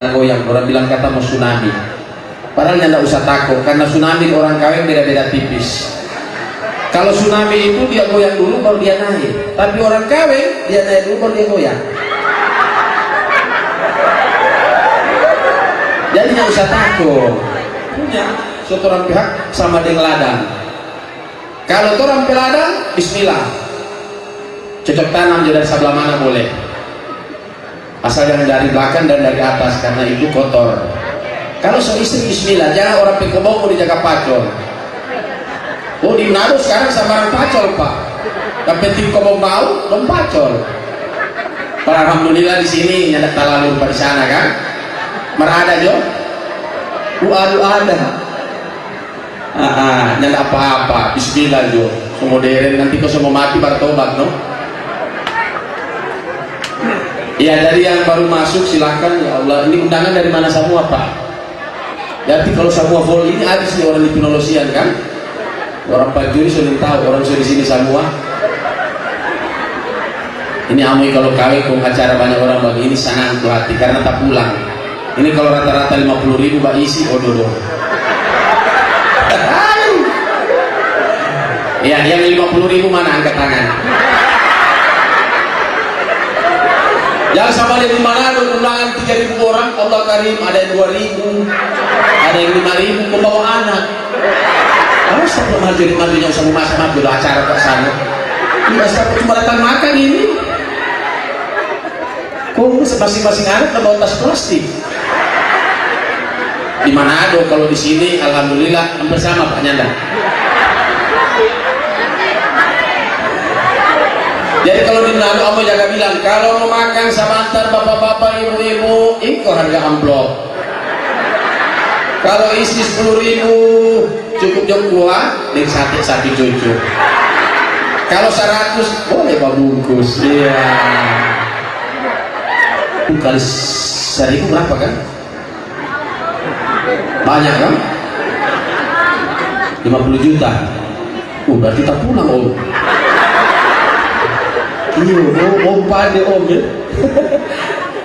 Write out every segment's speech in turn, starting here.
goyang, orang bilang kata mau tsunami. Padahal tidak usah takut, karena tsunami orang kawin beda-beda tipis. Kalau tsunami itu dia goyang dulu baru dia naik, tapi orang kawin dia naik dulu baru dia goyang. Jadi tidak usah takut. Punya suatu orang pihak sama dengan ladang. Kalau orang peladang, bismillah, cocok tanam dari sebelah mana boleh, asal yang dari belakang dan dari atas, karena itu kotor. Kalau istri bismillah, jangan orang pekebau mau dijaga pacol. Oh di Manado sekarang sama orang pacol pak, tapi tim kebau mau belum pacol. Alhamdulillah di sini ada talalur di sana kan, merada jo, ada. Nyanda apa-apa, bismillah jo, modern nanti kau semua mati bertobat no. Ya dari yang baru masuk silahkan ya Allah, ini undangan dari mana semua pak? Jadi kalau semua vol ini habis nih orang di Pinolosian kan, orang Pak Juri sudah tahu orang sudah di sini semua. Ini amui kalau kawin kong acara banyak orang bagi ini sangat hati karena tak pulang. Ini kalau rata-rata 50.000 bak isi ododo. Ya yang 50.000 mana angkat tangan? Jangan sama dia di Manado undangan 3.000 orang, Allah karim, ada yang 2.000, ada yang 5.000 membawa anak. Harus tak maju-majunya usah masa-maju acara ke sana. Tidak sampai cuma datang makan ini. Kok masing-masing anak bawa tas plastik? Di Manado, kalau di sini alhamdulillah hampir sama Pak Nyanda. Jadi kalau di Manado kamu jaga bilang, kalau mau makan sama antar bapak-bapak, ibu-ibu, ikut harga amplop. Kalau isi 10.000 cukup jam 2 dan sate cucu. Kalau 100 boleh Pak bungkus. Iya. Kali 1.000 berapa kan? Banyak kan? 50 juta. Berarti tak pulang om. Iya, om pandai om ya.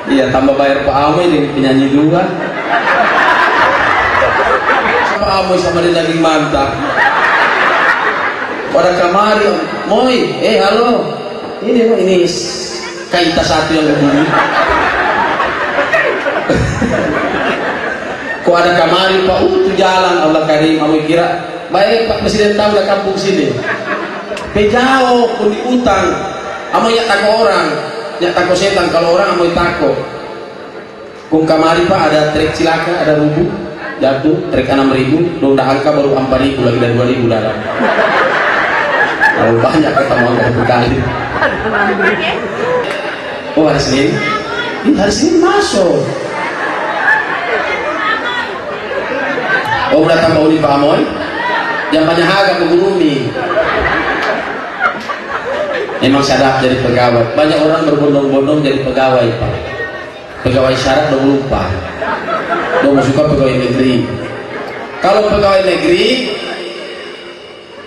Iya, tambah bayar Pak Amoy dengan penyanyi juga. Pak Amoy sama dia daging mantap. Pada kamari, Moy, halo. Ini kaita satu yang begini. Kok ada kamari Pak? Itu jalan Allah karim. Amoy kira baik Pak Presiden tahu lah kampung sini. Pejauh pun diutang. Amoy nyak tako orang, nyak tako setan. Kalau orang amoy tako. Kung kamari Pak ada trek cilaka, ada rubuh, jatuh, trek 6.000, dong dah angka baru 4.000 lagi dan 2.000 dalam. Kalau banyak ketemu angka berkali. Oh hari Senin? Ini hari Senin masuk. Oh udah tambah uli Pak Amoy? Yang banyak harga pengurumi. Memang sadap jadi pegawai. Banyak orang berbondong-bondong jadi pegawai Pak. Pegawai syarat dong lupa. Dong suka pegawai negeri. Kalau pegawai negeri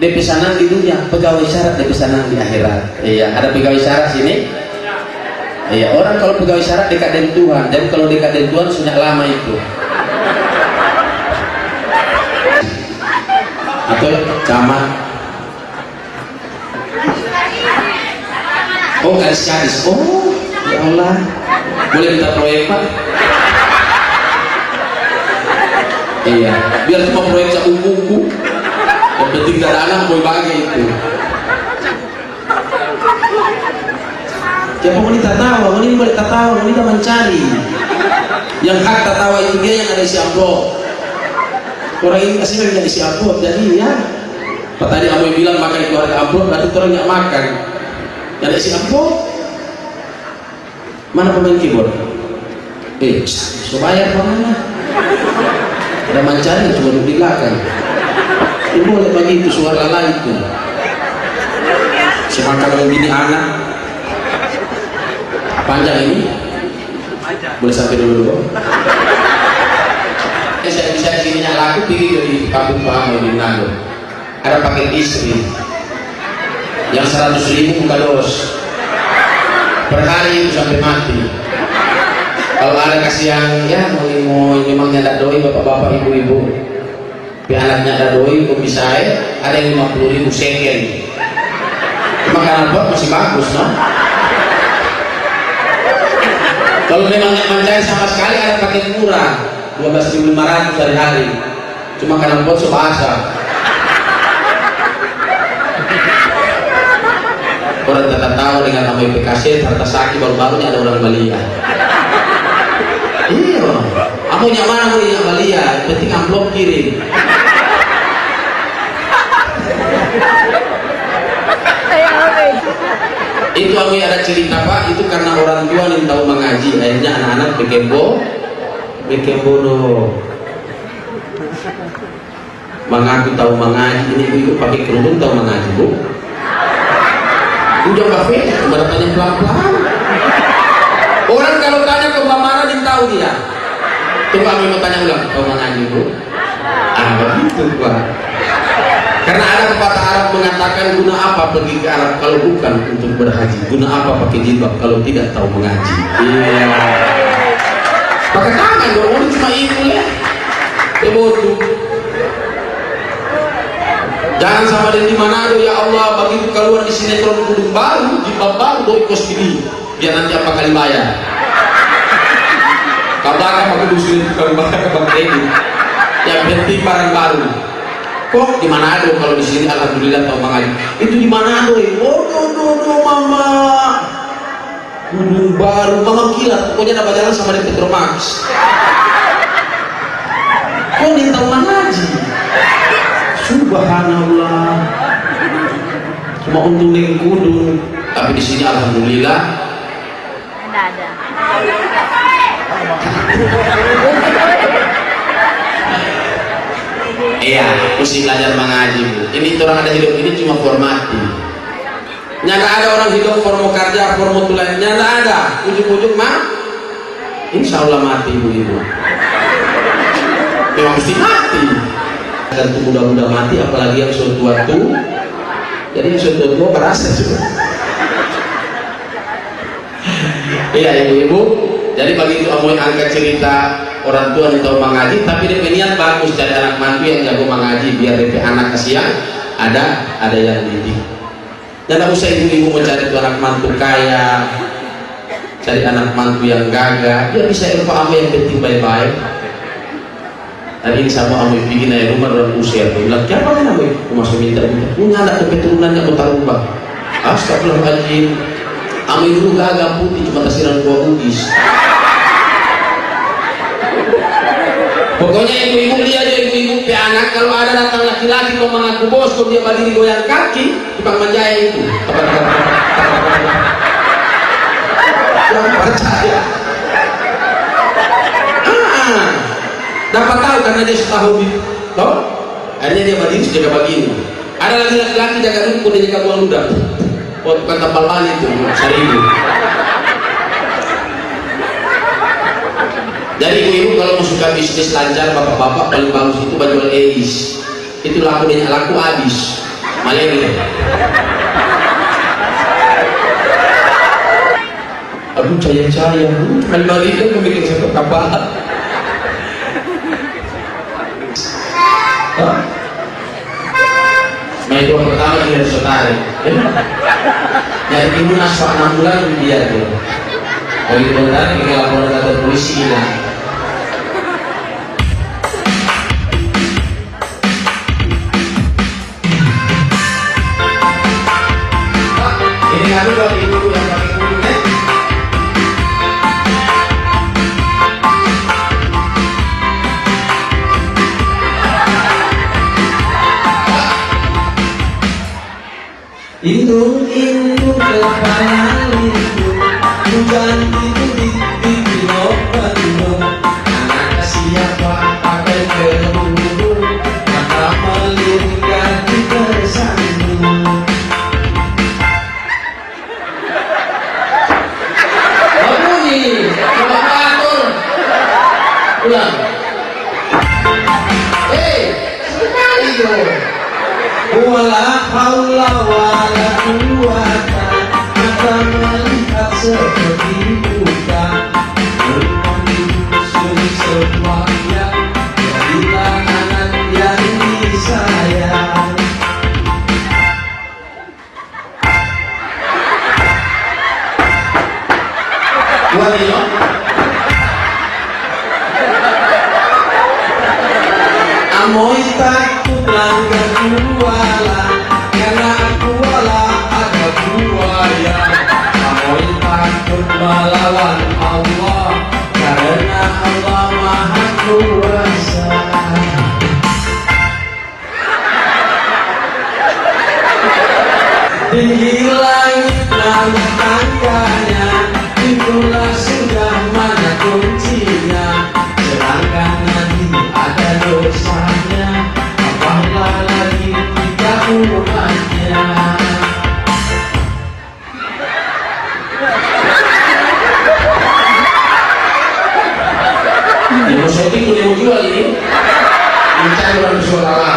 DP sanang di dunia, pegawai syarat DP sanang di akhirat. Iya, ada pegawai syarat sini. Iya, orang kalau pegawai syarat dekat dengan Tuhan. Jadi kalau dekat dengan Tuhan sudah lama itu. Atau camat. Oh gadis. Oh ya Allah, boleh minta proyek Pak? Iya, biar cuma proyek seunggu-unggu. Yang penting tidak ada anak boleh bagi itu. Siapa wanita tawa, wanita boleh tawa, wanita mencari. Yang hak tawa itu dia yang ada isi amplop. Orang ini kasih yang isi amplop, jadi ya. Pak tadi Amoy bilang makan itu harga amplop, berarti orang yang makan. Yang ada isi amplop. Mana pemain keyboard? So bayar mana? Ada mencari cuma duduk di belakang. Ini boleh bagi itu suara lala itu. Semakan dengan bini anak. Panjang ini? Boleh sampai dulu. Saya bisa di sini laku pilih dari kampung Pak di Manado. Ada paket istri yang 100.000 buka dos per hari itu sampai mati. Kalau ada kasih yang ya mau memangnya ada doi bapak-bapak ibu-ibu, anaknya ada doi kok bisa ada yang 50.000 sekian. Cuma karena buat masih bagus, no? Kalau memang mencari sama sekali ada paket murah 12.500 hari-hari. Cuma karena buat sebahasa. Orang tetap tahu dengan nama PKC harta sakit baru-barunya ada orang Malia. Iya, amunya mana mau yang Malia? Penting amplop kirim. Itu kami ada cerita Pak, itu karena orang tua yang tahu mengaji, akhirnya anak-anak bekembo loh. Mengaku tahu mengaji, ini ibu pakai kerudung tahu mengaji bu. Udah Mbak Fe, coba tanya pelan-pelan. Orang kalau tanya ke Mbak Mara dia tahu dia. Coba kami mau tanya ulang, tahu mengaji bu? Ah begitu Pak. Karena ada pepatah Arab mengatakan guna apa pergi ke Arab kalau bukan untuk berhaji, guna apa pakai jilbab kalau tidak tahu mengaji. Iya. Pakai tangan dong, ini cuma itu ya. Betul. Jangan sama dengan di Manado ya Allah, begitu keluar di sinetron kudung baru, jilbab baru, doi kos gini, biar nanti apa kali bayar. Kabar pakai dusun kalau bayar pakai ini. Yang penting barang baru. Kok di Manado kalau di sini alhamdulillah tahu mengaji. Itu di Manado ya. Oh mama. Gunung baru mama kilat. Pokoknya dapat jalan sama di Petromax. Kok dia tahu mengaji? Subhanallah. Cuma untung dengan kudung. Tapi di sini alhamdulillah. Ada. Iya, mesti belajar mengaji bu. Ini orang ada hidup ini cuma formatif. Nyata ada orang hidup formo kerja, formo tulen. Nyata ada, ujung-ujung mah, insya Allah mati ibu-ibu. Memang mesti mati. Dan tuh muda-muda mati, apalagi yang sudah tua-tua. Jadi yang sudah tua kerasa juga. Iya ibu-ibu. Jadi begitu Amoy angkat cerita orang tua yang tahu mengaji, tapi dia niat bagus cari anak mantu yang jago mengaji biar dia anak kasihan ada yang didik. Dan tak usah ibu-ibu mencari anak mantu kaya, cari anak mantu yang gagah, dia bisa ilmu Amoy yang penting baik-baik. Dan ini sama Amoy bikin aja rumah orang usia, dia bilang, siapa kan Amoy? Aku masuk minta-minta, punya anak keturunannya kota rubah. Astagfirullahaladzim, Amoy dulu gagah putih cuma kasiran gua ugis. Pokoknya ibu-ibu lihat aja ibu-ibu pe anak kalau ada datang laki-laki mau mengaku bos, kalau dia berdiri goyang kaki, tukang menjaya itu. Jangan percaya. Dapat tahu karena dia suka hobi. Tahu? Akhirnya dia berdiri jaga begini. Ada lagi laki-laki jaga rumput dia jaga buang ludah. Oh bukan tapal ban itu, seribu. Jadi ibu-ibu kalau mau suka bisnis lancar, bapak-bapak paling bagus itu baju Eis. Itu laku habis. Malah ini. Aduh cahaya-cahaya, kali-kali itu membuat saya kekabahan. Nah itu pertama dia harus tarik. Jadi ibu naswa 6 bulan dia tuh. Begitu tarik ke laporan kantor polisi hilang. Ini aku buat ibu yang pakai kulitnya. Indung kepala lindung, hujan itu di Bandung. Anak siapa pakai kerudung, mata melingkar di bersandung. Bunyi, coba atur, ulang. Sekali dong. Wala haula wala quwata, mata melihat seperti buta. semuanya, jadilah anak yang disayang. Waliyo Amoy takut langgar jualan, karena aku wala ada buaya. Amoy takut melawan Allah, karena Allah maha kuasa. Tinggi langit nama tangganya, itulah sudah mana kuncinya. Sedangkan nanti ada dosanya, apakah lagi kita umatnya. Ibu syuting boleh mau jual ini mencari orang suara.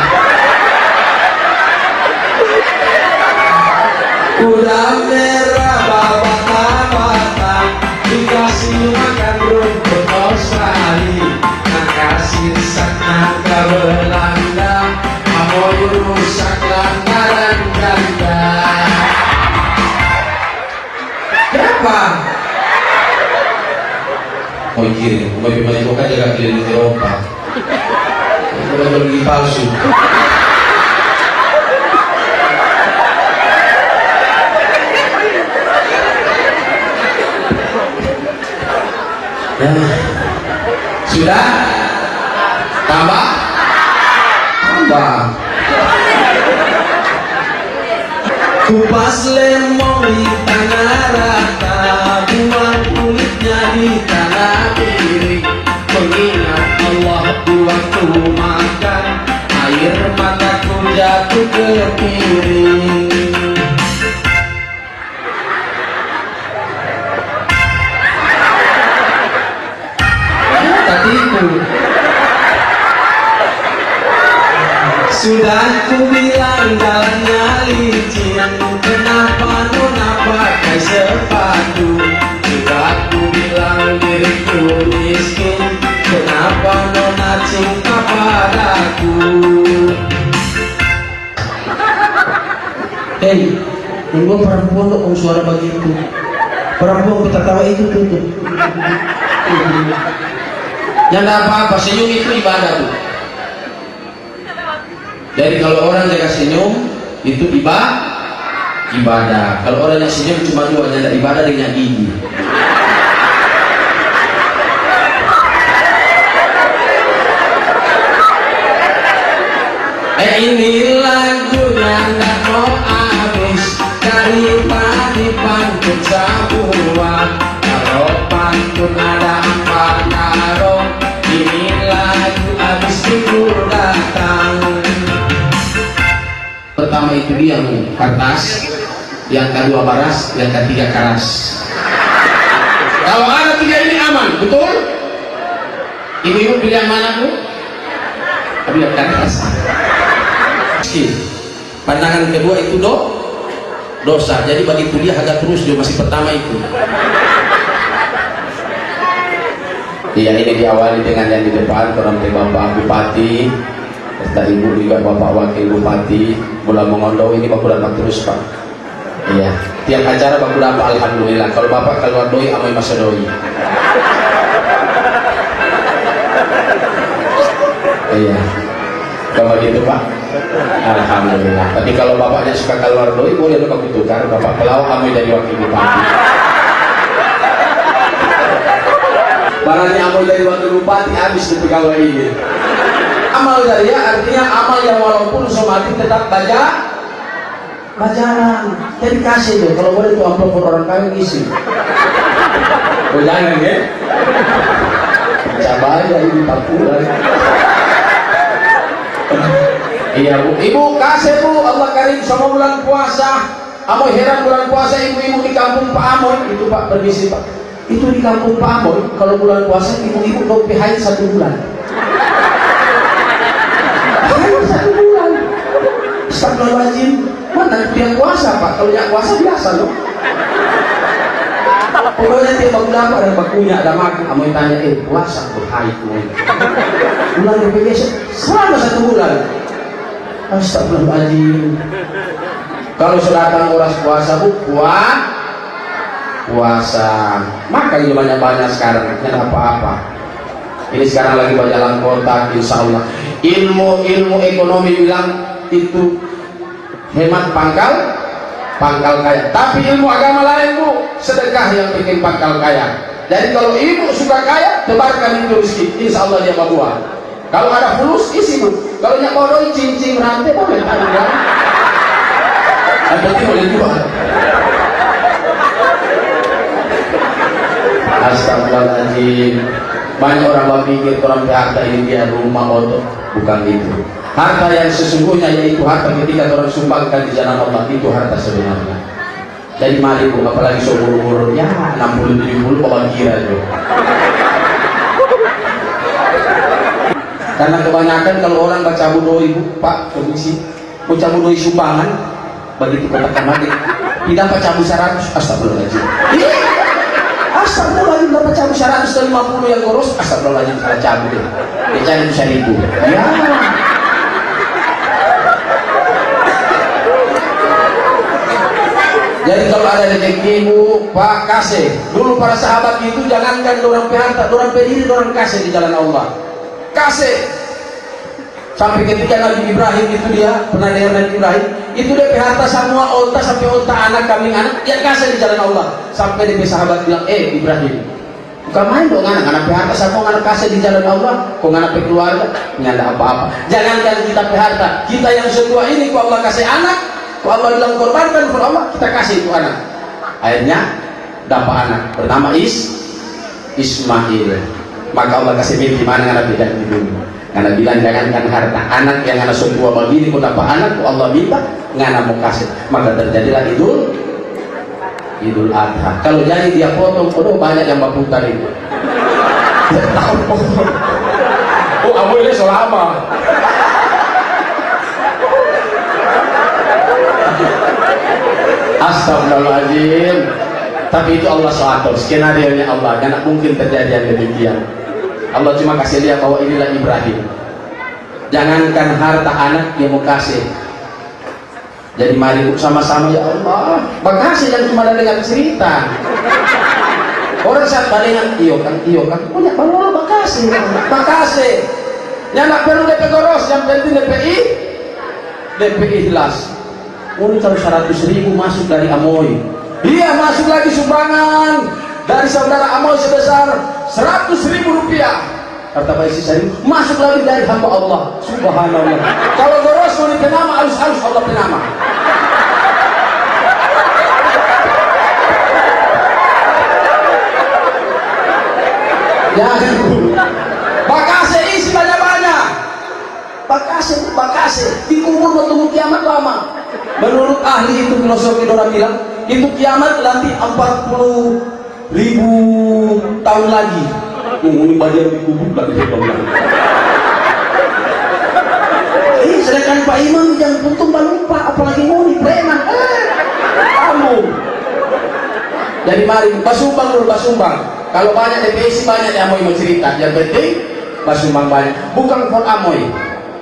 Kuda merah bata-bata, dikasih makan rumput Australia. Nakasih sakna Belanda, amoy rusak lantaran ganda. Kenapa? Oh kiri, mau pemain kan jaga keliling Eropa. Kalau beli palsu. Sudah? Tambah? Tambah. Kupas lemong di tanah rata, buang kulitnya di tanah piring. Mengingat Allah di waktu makan, air mataku jatuh ke piring. Tatiku sudah ku bilang jalannya licin, kenapa nona pakai sepatu? Sudah ku bilang diriku miskin, kenapa nona cinta padaku? Hei, tunggu perempuan kok suara begitu. Perempuan kita tahu itu tutup. Yang tidak apa-apa, senyum itu ibadah tuh. Jadi kalau orang jaga senyum itu ibadah. Kalau orang yang senyum cuma dua, yang tidak ibadah dengan gigi. Ini lagunya nggak mau habis, dari tadi pantun semua. Kalau pantun ada apa karo, ini lagu habis libur datang. Pertama itu dia yang kertas, yang kedua baras, yang ketiga keras. Kalau ada tiga ini aman, betul? Ibu-ibu pilih yang mana Bu? Pilih yang keras. Pandangan kedua itu dosa. Jadi bagi kuliah agak terus dia masih pertama itu. Iya, ini diawali dengan yang di depan, orang Bapak Bupati, serta Ibu juga Bapak Wakil Bupati. Mula mengondo ini Bapak dapat terus Pak. Iya, tiap acara Bapak dapat alhamdulillah. Kalau Bapak keluar doi, amai masa doi. Iya, kalau gitu Pak, alhamdulillah. Tapi kalau Bapaknya suka keluar doi, boleh lo Bapak tukar. Bapak pelawak amai dari Wakil Bupati. Barangnya amal dari Wakil Bupati habis di pegawai ini. Amal jariah artinya amal yang walaupun somatik tetap bacaan. Jadi kasih deh, kalau boleh itu amplop orang kaya isi. Oh jangan ya. Coba aja ini 40. Iya Bu, Ibu kasih Bu, Allah karim sama bulan puasa. Amoy heran bulan puasa ibu-ibu di kampung Pak Amoy itu Pak, permisi Pak. Itu di kampung Pak Amoy kalau bulan puasa ibu-ibu dopi haid 1 bulan. Haid 1 bulan. Astagfirullahaladzim. Mana yang puasa Pak? Kalau yang puasa biasa loh. Pokoknya dia baku dapat dan bakunya ada makan. Amoy tanya, puasa berhaid tuh. Bulan BPJS selama 1 bulan. Astagfirullahaladzim. Kalau sudah datang orang puasa, puasa. Makan juga banyak-banyak sekarang, tidak apa-apa. Ini sekarang lagi berjalan kota, insya Allah. Ilmu ekonomi bilang itu hemat pangkal kaya. Tapi ilmu agama lain bu, sedekah yang bikin pangkal kaya. Jadi kalau ibu suka kaya, tebarkan itu rezeki, insya Allah dia bawa. Kalau ada fulus, isi bu. Kalau nyak bodoi cincin rantai, boleh tak juga. Berarti boleh jual. Astagfirullahaladzim. Banyak orang berpikir orang harta ini dia rumah otot, bukan itu. Harta yang sesungguhnya yaitu harta ketika orang sumbangkan di jalan Allah, itu harta sebenarnya. Jadi mari bu, apalagi seumur-umur ya 60-70 bawa kira itu. Karena kebanyakan kalau orang baca budoi bu, Pak Komisi, baca budoi sumbangan, begitu katakan mati, tidak baca bu 100, astagfirullahaladzim. Astagfirullahaladzim, dapat cabut 150 yang kurus, astagfirullahaladzim, salah cabut deh. Dia cari 1.000. Ya. Jadi kalau ada rezeki ibu, Pak, kasih. Dulu para sahabat itu jangankan dorang harta, dorang diri, dorang kasih di jalan Allah. Kasih. Sampai ketika Nabi Ibrahim itu dia, pernah dengar Nabi Ibrahim, itu dia harta semua onta sampai onta anak, kambing anak, dia kasih di jalan Allah. Sampai dia sahabat bilang, Ibrahim, bukan main dong anak harta semua anak kasih di jalan Allah, kok anak keluarga, nggak ada apa-apa. Jangankan kita harta, kita yang sedua ini, kok Allah kasih anak, kok Allah bilang korbankan untuk Allah, kita kasih itu anak. Akhirnya dapat anak bernama Ismail. Maka Allah kasih milih mana anak tidak dulu. Karena bilang jangankan harta, anak yang anak semua begini kok dapat anak, kok Allah minta ngana mau kasih, maka terjadilah Idul Adha. Kalau jadi dia potong, banyak yang berputar itu. Tahu potong. Abu ini selama. Astagfirullahaladzim. Tapi itu Allah suatu skenario nya Allah, karena mungkin terjadi yang demikian. Allah cuma kasih lihat bahwa inilah Ibrahim. Jangankan harta anak dia mau kasih. Jadi mari sama-sama ya Allah. Makasih yang cuma dengar cerita. Orang saat balengan iyo kan punya kalau makasih. Yang nak perlu DP goros, yang penting DP ikhlas. Ini kalau 100.000 masuk dari Amoy. Dia masuk lagi sumbangan dari saudara Amoy sebesar 100.000 rupiah. Kata Pak Isi Sari, masuk lagi dari hamba Allah. Subhanallah. Kalau goros mau dipenama, halus-halus Allah penama. Jangan dulu. Bakase isi banyak-banyak. Bakase. Dikubur mau tunggu kiamat lama. Menurut ahli itu filosofi orang bilang, itu kiamat nanti 40.000 tahun lagi. Ini bagian dikubur lagi tahun lagi. Sedangkan Pak Imam yang untung lupa, apalagi mau di preman. Kamu. Jadi mari basumbang dulu basumbang. Kalau banyak DPS banyak yang mau cerita. Yang penting basumbang banyak. Bukan for Amoy.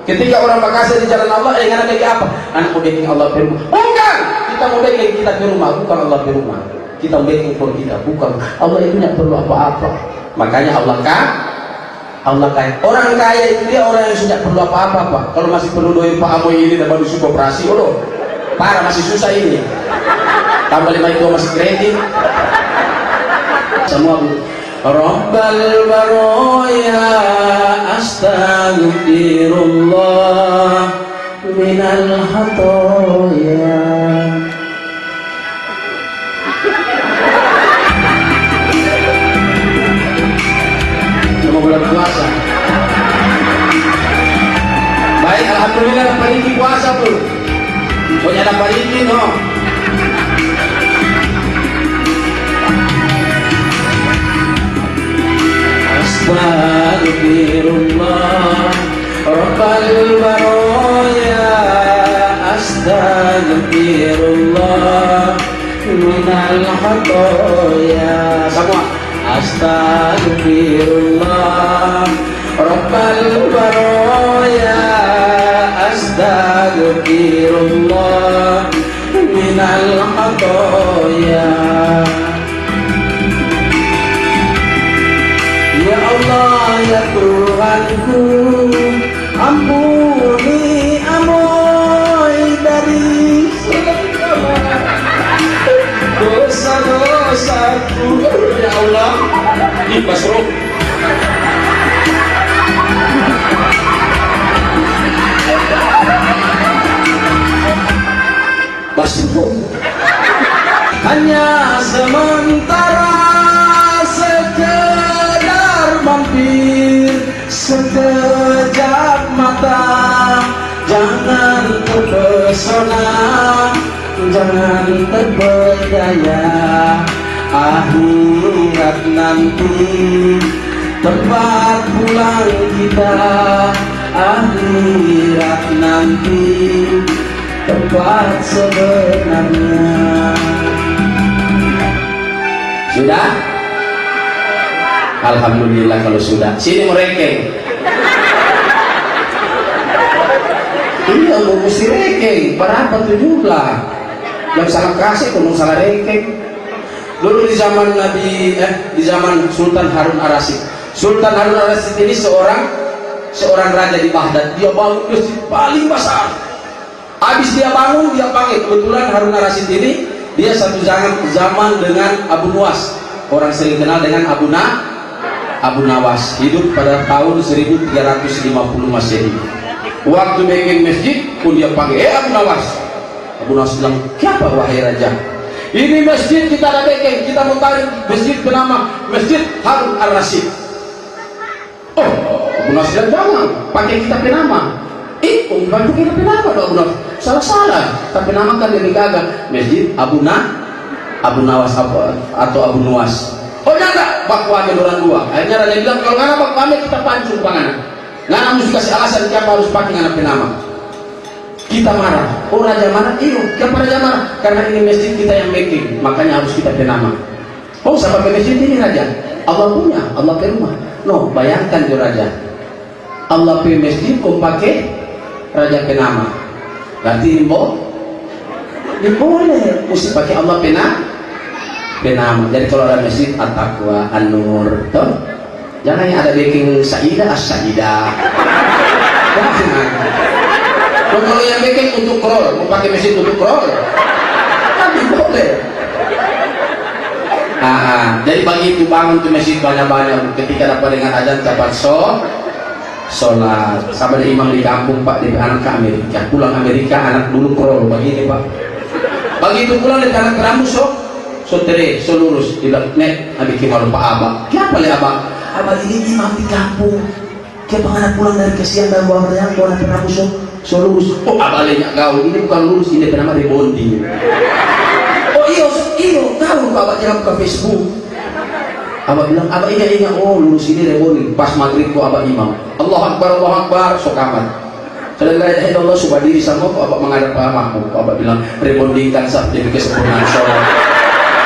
Ketika orang Makassar di jalan Allah, anak kayak apa? Anak mau baking Allah di rumah. Bukan. Kita mau baking kita di rumah, bukan Allah di rumah. Kita mau baking for kita, bukan. Allah itu tidak perlu apa-apa. Makanya Allah kaya. Orang kaya itu dia orang yang tidak perlu apa-apa, Pak. Kalau masih perlu doain Pak Amoy ini dan baru suka operasi, parah masih susah ini. Tambah 5 itu masih kredit. Semua bu. Rabbal baraya astaghfirullah minal khatoya. Cuma bulan puasa. Baik, alhamdulillah dapat ini puasa tuh. Pokoknya dapat ini no. Astaghfirullah Rabbal baraya astaghfirullah minal khatoya. astaghfirullah Rabbal baraya astaghfirullah minal khatoya. Ya Allah ya Tuhanku, ampuni amoy dari dosa-dosaku. Ya Allah, ini Basro. Basro. Hanya sementara, sekedar mampir, sekejap mata. Jangan terpesona, jangan terpedaya. Akhirat nanti tempat pulang kita. Akhirat nanti tempat sebenarnya. Sudah? Alhamdulillah kalau sudah. Sini merengkeng. Iya, mau mesti rengkeng. Berapa tuh jumlah? Yang salah kasih, ngomong salah rengkeng. Dulu di zaman di zaman Sultan Harun Ar-Rasyid. Sultan Harun Ar-Rasyid ini seorang raja di Baghdad. Dia bangun masjid paling besar. Habis dia bangun, dia panggil. Kebetulan Harun Ar-Rasyid ini dia satu zaman dengan Abu Nuwas. Orang sering kenal dengan Abu Nawas. Hidup pada tahun 1350 Masehi. Waktu bikin masjid pun dia panggil, Abu Nawas. Abu Nawas bilang, "Siapa wahai raja? Ini masjid kita ada bikin, kita mau tarik masjid bernama Masjid Harun Ar-Rasyid." Oh, Abu Nawas bilang, "Jangan, pakai kita penama." Bantu kita penama dong, Abu Nawas. Salah. Tapi nama kan lebih gagah. Masjid Abu Nawas atau Abu Nuwas. Oh ya enggak, bakwame orang dua. Akhirnya raja bilang, kalau ngana bakwame kita pancung panganan. Ngana mesti kasih alasan kenapa harus pakai ngana penama. Kita marah. Oh raja marah? Iyo, kenapa raja marah? Karena ini masjid kita yang bikin, makanya harus kita penama. Oh sama masjid ini raja? Allah punya, Allah ke rumah. No, bayangkan tuh raja. Allah punya masjid, kau pakai raja penama. Berarti ini boleh, mesti pakai Allah penama. Jadi kalau ada masjid At-Taqwa, An-Nur, tuh, jangan yang ada baking Saidah As-Saidah. Jangan. Kalau yang baking untuk krol, mau pakai masjid untuk krol, tapi boleh. Jadi begitu bangun tuh masjid banyak-banyak. Ketika dapat dengan azan cepat sholat. Sama ada imam di kampung Pak, di anak ke Amerika, pulang Amerika anak dulu krol begini Pak. Begitu pulang dari anak rambut so lurus. Dia bilang, "Nek, abi kimaru Pak Abah." Kenapa le Abah? Abah ini imam di kampung. Dia anak pulang dari kesian dan bawa yang bawa anak rambut so lurus. Oh Abah le nyak kau, ini bukan lurus, ini bernama rebonding. Oh iyo, tahu Abah jangan ke Facebook. Abah bilang, Abah ini oh lurus ini rebonding. Pas maghrib kok Abah imam. Allahu Akbar, sok amat. Kalau la ilaha illallah subhanahu diri sama kok Abah menghadap pahamku. Abah bilang, rebondingkan sabda demi kesempurnaan sholat.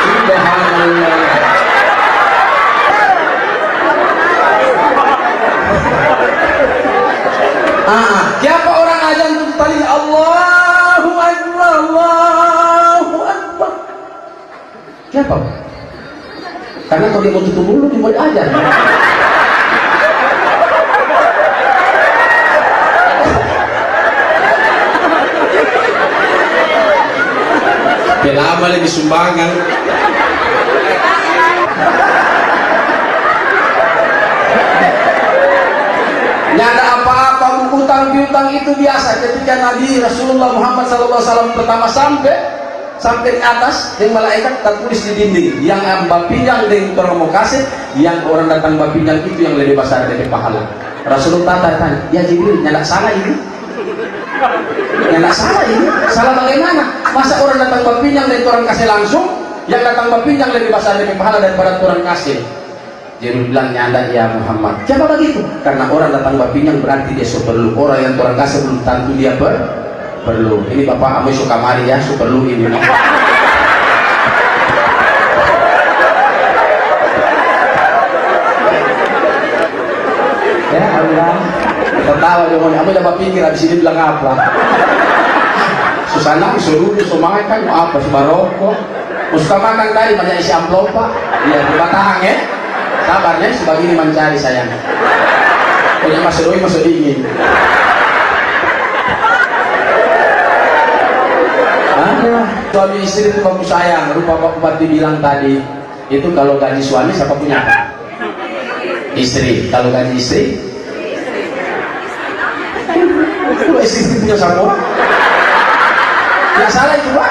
Subhanallah. Siapa orang azan itu paling Allahu Akbar. Siapa? Karena kalau dia mau tutup mulut, dia mau azan. Lama lagi sumbangan. Nggak ada apa-apa, utang piutang itu biasa. Ketika Nabi Rasulullah Muhammad SAW pertama sampai ke atas, yang malaikat tertulis di dinding, yang pinjang dengan orang mau kasih, yang orang datang pinjang itu yang lebih besar dari pahala. Rasulullah tanya, ya Jibril, nggak salah ini? Nggak salah ini? Salah bagaimana? Masa orang datang pinjang dan orang kasih langsung, yang datang pinjang lebih besar dari pahala daripada orang kasih? Jibril bilang, nyanda ya Muhammad. Siapa begitu? Karena orang datang pinjang berarti dia perlu. Orang yang orang kasih belum tentu dia perlu. Ini bapak kamu suka mari ya, perlu ini. kan. Tertawa dia ngomong, apa dapat pikir habis ini bilang apa? Susana suruh semangat kan mau apa sebaroko. Suka makan kali banyak isi amplop pak. Iya coba tahan ya. Sabarnya sebagini mencari sayang. Punya masuk doi masuk dingin. Suami istri itu bagus sayang. Rupa Pak Bupati bilang tadi, itu kalau gaji suami siapa punya? Istri. Kalau gaji istri, itu istri punya semua. Yang salah itu Pak.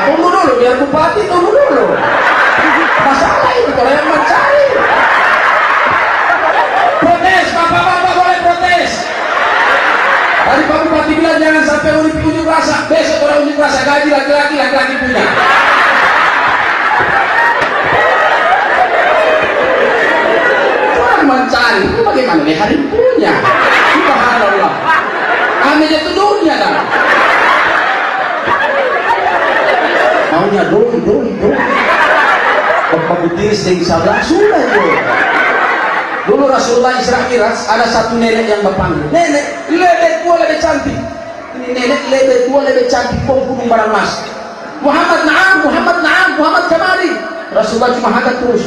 Tunggu dulu, biar Bupati tunggu dulu. Masalah itu kalau yang mencari. Protes, bapak-bapak boleh protes. Tadi Pak Bupati bilang jangan sampai unjuk rasa. Besok orang unjuk rasa gaji laki-laki punya. Tuhan mencari itu bagaimana nih hari punya. Subhanallah. Ambil itu dunia kan. Maunya doi. Bapak Putih sedang sabar sudah itu. Dulu Rasulullah Isra Miraj ada satu nenek yang berpanggil, nenek lebih tua lebih cantik. Ini nenek lebih tua lebih cantik, punggung barang emas. Muhammad naam, Muhammad kemari. Rasulullah cuma hangat terus.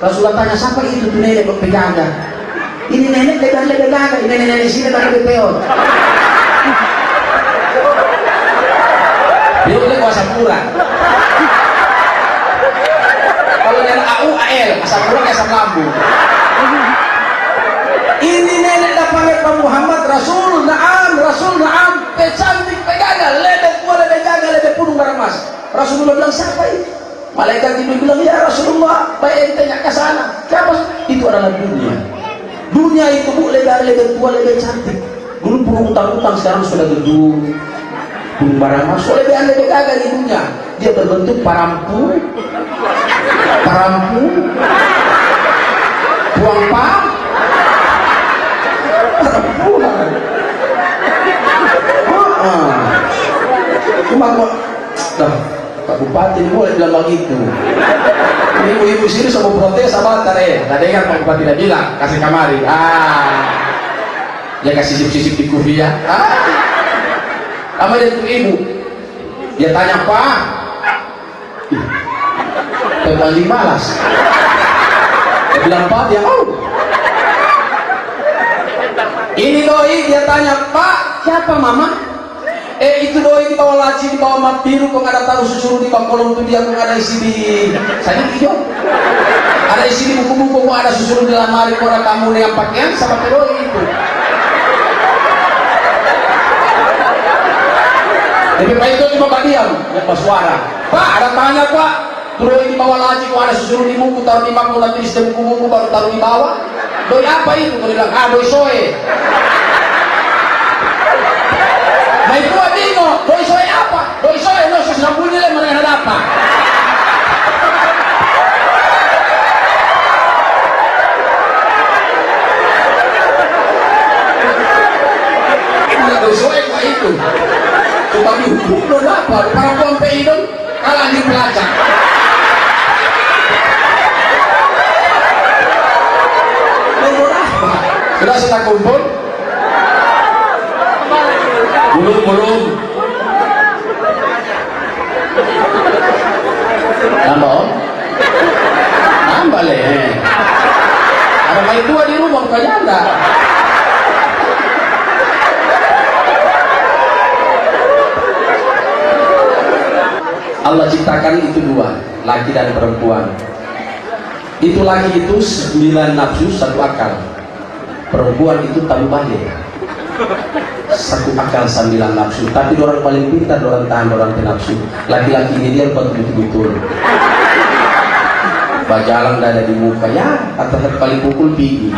Rasulullah tanya siapa itu tuh nenek berpegaga. Ini nenek lebih gagah, ini nenek sini lebih peot. Dia boleh kuasa kurang. Kalau nenek AUAL, asam kurang asam lambung. Ini nenek dah panggil Pak Muhammad, Rasul naam, cantik, pegagal, lebih tua, lebih gagal, lebih penuh barang emas. Rasulullah bilang siapa itu? Malaikat itu bilang ya Rasulullah, baik tanya ke sana. Siapa? Itu adalah dunia. Dunia itu lebih tua, lebih cantik. Dulu perlu utang-utang, sekarang sudah gedung. Barang emas, lebih gagal di dunia. Dia berbentuk parampu, buang pam. Cuma Pak Bupati ini boleh bilang begitu. Ini ibu-ibu sini sama protes sama tadi. Tadi kan Pak Bupati dah bilang kasih kamari. Dia kasih sisip-sisip di kufiah. Sama dia tuh ibu. Dia tanya Pak. Terbalik malas. Dia bilang Pak dia mau. Ini doi dia tanya Pak siapa mama? Itu doi di bawah laci, di bawah map biru, kok ada taruh susuruh di bawah kolong itu dia, kok ada isi di saya hijau, ada isi di buku-buku, kok ada susuruh di lemari, kok ada kamu yang pakaian sama doi itu. Lebih baik itu cuma Pak diam, ya suara. Pak ada tanya Pak, doi di bawah laci, kok ada susuruh di buku, taruh di bak, kok nanti di buku-buku baru taruh di bawah. Doi apa itu? Kau bilang doi soe. Mai tua bingung, doi soe apa? Doi soe no sudah punya le mana ada apa? Doi soe apa itu? Coba dihukum lo apa? Para pompe itu kalah di pelacak. Sudah kita kumpul? Belum. Nambah le. Ada main dua di rumah bukan janda. Allah ciptakan itu dua, laki dan perempuan. Itu laki itu 9 nafsu, 1 akal. Perempuan itu tambah ya 1 akal 9 nafsu. Tapi orang paling pintar, orang tahan, orang nafsu. Laki-laki ini dia betul-betul bajalang dada di muka ya, atau paling pukul pipi.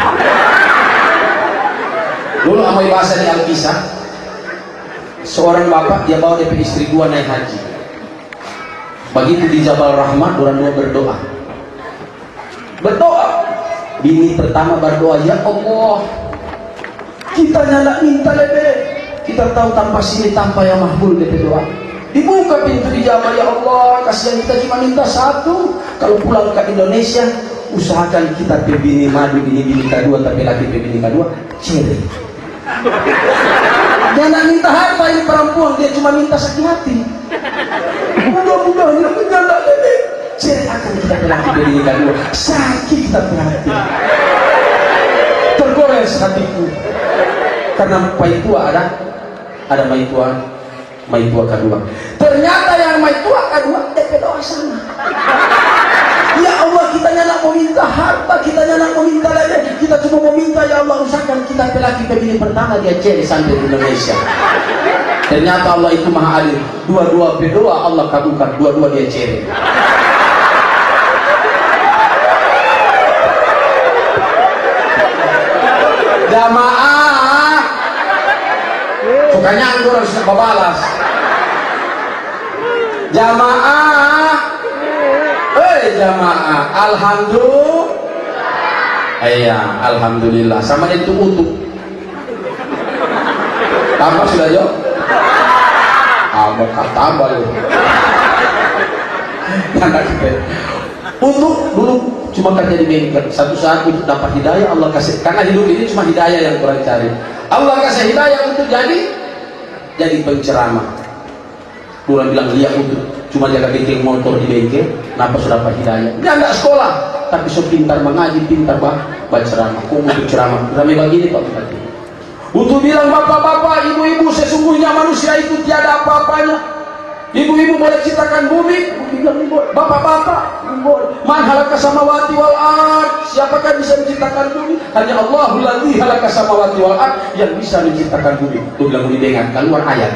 Dulu amai bahasa di Alkisah, seorang bapak dia bawa DP istri 2 naik haji. Begitu di Jabal Rahmat, orang 2 berdoa. Bini pertama berdoa, ya Allah, kita nyala minta lebih. Kita tahu tanpa sini tanpa yang mahbul DP doa. Dibuka pintu di Jabal, ya Allah, kasihan kita cuma minta 1. Kalau pulang ke Indonesia usahakan kita bini madu bini kedua, tapi laki bini kedua cerai. Jangan minta harta ini perempuan, dia cuma minta sakit hati. Mudah-mudahan menjalan ini cerai akan kita laki bini kedua, sakit kita hati, tergores hatiku. Karena maitua ada maitua kedua. Ternyata yang maitua kedua DP doa sama. Ya Allah, kita nak mau minta harta, kita nak mau minta lagi, kita cuma mau minta ya Allah usahakan kita laki pemilih pertama dia cerai sampai di Indonesia. Ternyata Allah itu maha adil, dua-dua berdoa Allah kabulkan, dua-dua dia cerai. Jamaah suka nyanggur harus balas. Jamaah, jamaah, alhamdulillah. Iya, alhamdulillah. Sama itu utuh. Tambah sudah yo. Tambah lu. Untuk dulu cuma kerja di bengkel. Satu saat untuk dapat hidayah Allah kasih. Karena hidup ini cuma hidayah yang kurang cari. Allah kasih hidayah untuk jadi penceramah. Orang bilang dia untuk cuma jaga bengkel motor di bengkel, kenapa sudah dapat hidayah? Dia enggak sekolah, tapi so pintar mengaji, pintar baca ceramah. Untuk ceramah, ramai begini Pak Bupati. Untuk bilang bapak-bapak, ibu-ibu, sesungguhnya manusia itu tiada apa-apanya. Ibu-ibu boleh ciptakan bumi, bapak-bapak, man halaka samawati wal ard, siapakah bisa menciptakan bumi? Hanya Allahul ladzi halaka samawati wal ard yang bisa menciptakan bumi. Tuh bilang ini dengan keluar ayat.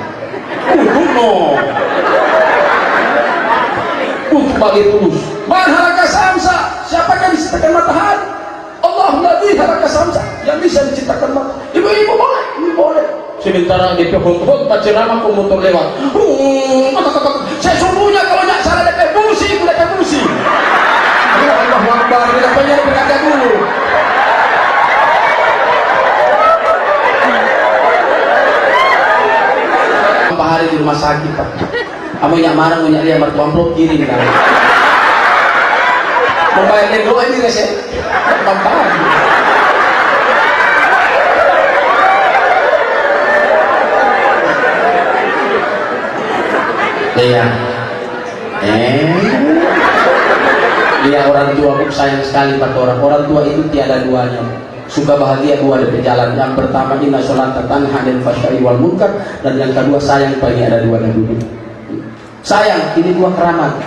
Untuk bagi tulus. Man halaka samsa, siapakah menciptakan matahari? Allahul ladzi halaka samsa yang bisa menciptakan matahari. Ibu-ibu boleh. Sementara di pohon-pohon baca nama komuter lewat. Sesungguhnya kalau nak salah dekat busi, aku dekat busi. Allahu Akbar, kita banyak berkata dulu. Beberapa hari di rumah sakit Pak. Kamu yang marah, punya dia mertua amplop kirim kan. Membayar nego ini resep. Tambahan. Iya. Lihat orang tua pun sayang sekali pada orang tua itu tiada duanya. Suka bahagia dua di perjalanan. Yang pertama inna sholata tanha 'anil fahsya'i wal munkar, dan yang kedua sayang pagi ada dua dan dulu. Sayang ini dua keramat.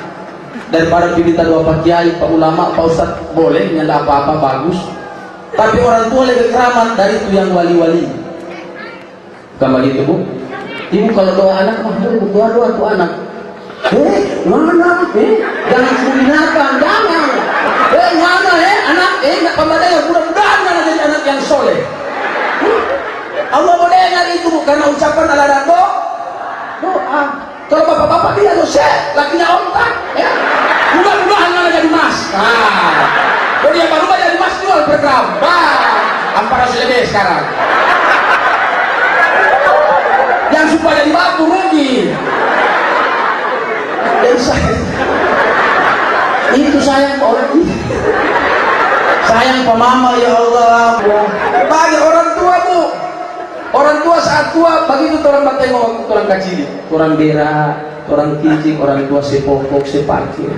Daripada kita dua pak kiai, pak ulama, pak ustad boleh nyala apa-apa bagus. Tapi orang tua lebih keramat dari itu yang wali-wali. Kembali itu Bu. Ibu kalau doa anak mah doa tuh anak. Mana? Jangan binatang, jangan. Mana anak? Nak pembadai mudah-mudahan anak jadi anak yang soleh. Allah boleh dengar itu Bu, karena ucapan ala doa. Kalau bapak-bapak dia dosa, lakinya ontak, ya. Mudah-mudahan anak jadi mas. Kalau dia baru jadi mas jual per gram. Ampara lebih sekarang. Yang supaya jadi batu rugi. Itu sayang orang ini. Sayang pemama ya Allah. Bagi orang tua Bu, orang tua saat tua begitu orang bertengok waktu orang kecil, orang berak, orang kijik, orang tua sepokok, sepakir.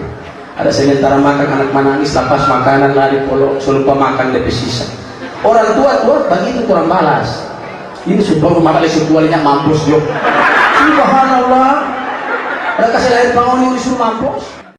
Ada sementara makan anak menangis, lepas makanan lari polok, selupa makan lebih sisa. Orang tua begitu orang balas. Ini sudah rumah kali sekalinya mampus yo. Subhanallah. Ada kasih lahir bangun disuruh mampus.